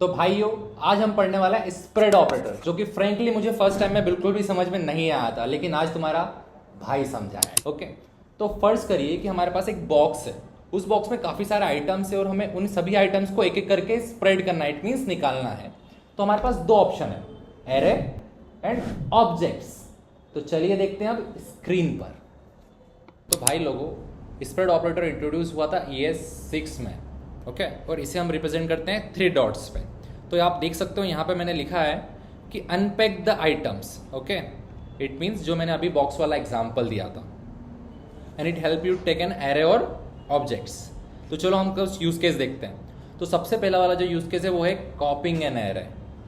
तो भाइयों आज हम पढ़ने वाला है स्प्रेड ऑपरेटर, जो कि फ्रेंकली मुझे फर्स्ट टाइम में बिल्कुल भी समझ में नहीं आया था, लेकिन आज तुम्हारा भाई समझाया। ओके, तो फर्ज करिए कि हमारे पास एक बॉक्स है, उस बॉक्स में काफ़ी सारे आइटम्स है और हमें उन सभी आइटम्स को एक एक करके स्प्रेड करना है, इट मीन्स निकालना है। तो हमारे पास दो ऑप्शन है, एरे एंड ऑब्जेक्ट्स। तो चलिए देखते हैं अब स्क्रीन पर। तो भाई लोगों, स्प्रेड ऑपरेटर इंट्रोड्यूस हुआ था ES6 में, ओके और इसे हम रिप्रेजेंट करते हैं 3 डॉट्स पे। तो आप देख सकते हो यहाँ पे मैंने लिखा है कि unpack the items, okay it means जो मैंने अभी बॉक्स वाला एग्जाम्पल दिया था, and it help you take an array और ऑब्जेक्ट्स। तो चलो हम कुछ यूज केस देखते हैं। तो सबसे पहला वाला जो यूज केस है वो है कॉपिंग एन एरे,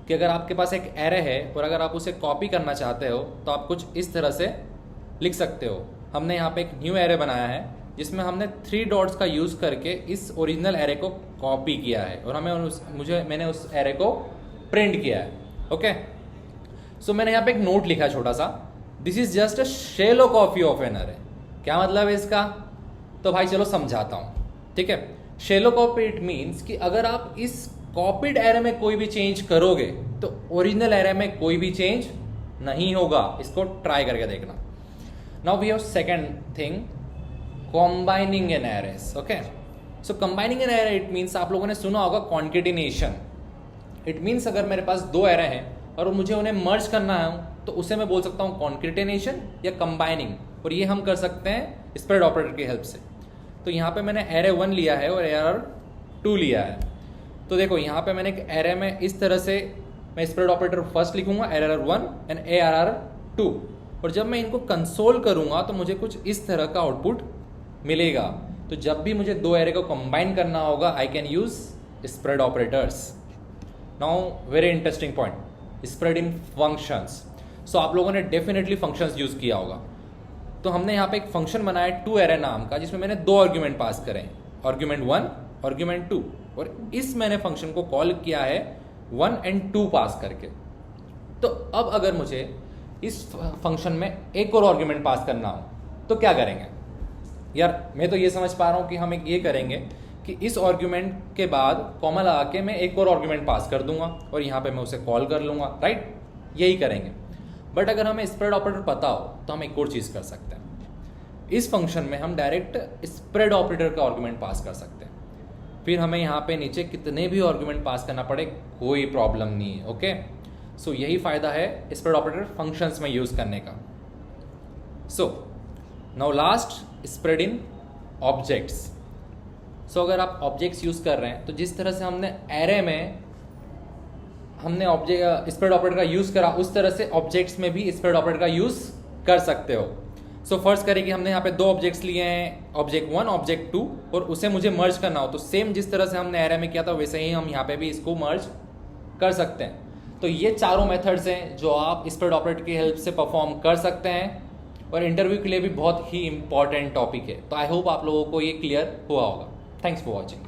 कि अगर आपके पास एक एरे है और अगर आप उसे कॉपी करना चाहते हो तो आप कुछ इस तरह से लिख सकते हो। हमने यहाँ पे एक न्यू एरे बनाया है जिसमें हमने 3 डॉट्स का यूज करके इस ओरिजिनल एरे को कॉपी किया है और मैंने उस एरे को प्रिंट किया है। ओके, सो मैंने यहाँ पे एक नोट लिखा है छोटा सा, this is just a shallow copy of an array. क्या मतलब है इसका? तो भाई चलो समझाता हूँ, ठीक है। शैलो कॉपी इट मीन्स कि अगर आप इस कॉपीड एरे में कोई भी चेंज करोगे तो ओरिजिनल एरे में कोई भी चेंज नहीं होगा। इसको ट्राई करके देखना। Now we have second thing, combining an arrays. Okay, so combining an array it means आप लोगों ने सुना होगा कॉन्केटिनेशन। इट मीन्स अगर मेरे पास 2 एरे हैं और मुझे उन्हें मर्ज करना है तो उसे मैं बोल सकता हूँ कॉन्केटिनेशन या कंबाइनिंग, और ये हम कर सकते हैं स्प्रेड ऑपरेटर की हेल्प से। तो यहाँ पे मैंने एरे 1 लिया है और एरे 2 लिया है। तो देखो यहाँ पे मैंने एक एरे में इस तरह से मैं स्प्रेड ऑपरेटर फर्स्ट लिखूंगा एरर 1 एंड एरर 2, और जब मैं इनको कंसोल करूंगा तो मुझे कुछ इस तरह का आउटपुट मिलेगा। तो जब भी मुझे 2 एरे को कंबाइन करना होगा I can use spread operators. Now very interesting point, spread in functions. So आप लोगों ने डेफिनेटली फंक्शंस यूज किया होगा। तो हमने यहाँ पे एक फंक्शन बनाया है 2 एरे नाम का, जिसमें मैंने 2 आर्ग्यूमेंट पास करे, आर्ग्यूमेंट 1 आर्ग्यूमेंट 2, और इस मैंने फंक्शन को कॉल किया है 1 एंड 2 पास करके। तो अब अगर मुझे इस फंक्शन में एक और आर्ग्यूमेंट पास करना हो तो क्या करेंगे? यार मैं तो ये समझ पा रहा हूँ कि हम एक ये करेंगे कि इस आर्ग्यूमेंट के बाद कॉमा लगा के मैं एक और आर्ग्यूमेंट पास कर दूंगा और यहाँ पे मैं उसे कॉल कर लूंगा, राइट? यही करेंगे। बट अगर हमें स्प्रेड ऑपरेटर पता हो तो हम एक और चीज़ कर सकते हैं। इस फंक्शन में हम डायरेक्ट स्प्रेड ऑपरेटर का आर्ग्यूमेंट पास कर सकते हैं, फिर हमें यहाँ पे नीचे कितने भी आर्ग्यूमेंट पास करना पड़े कोई प्रॉब्लम नहीं है। ओके, सो यही फायदा है स्प्रेड ऑपरेटर फंक्शंस में यूज करने का। So now last, spread in objects. So अगर आप ऑब्जेक्ट्स यूज कर रहे हैं तो जिस तरह से हमने एरे में हमने ऑब्जेक्ट स्प्रेड ऑपरेटर का यूज करा, उस तरह से ऑब्जेक्ट्स में भी स्प्रेड ऑपरेटर का यूज कर सकते हो। सो फर्स्ट करें कि हमने यहाँ पे 2 ऑब्जेक्ट्स लिए हैं, ऑब्जेक्ट 1 ऑब्जेक्ट 2, और उसे मुझे मर्ज करना हो तो सेम जिस तरह से हमने एरे में किया था वैसे ही हम यहाँ पे भी इसको मर्ज कर सकते हैं। तो ये चारों मेथड्स हैं जो आप स्प्रेड ऑपरेटर की हेल्प से परफॉर्म कर सकते हैं, और इंटरव्यू के लिए भी बहुत ही इंपॉर्टेंट टॉपिक है। तो आई होप आप लोगों को ये क्लियर हुआ होगा। Thanks for watching.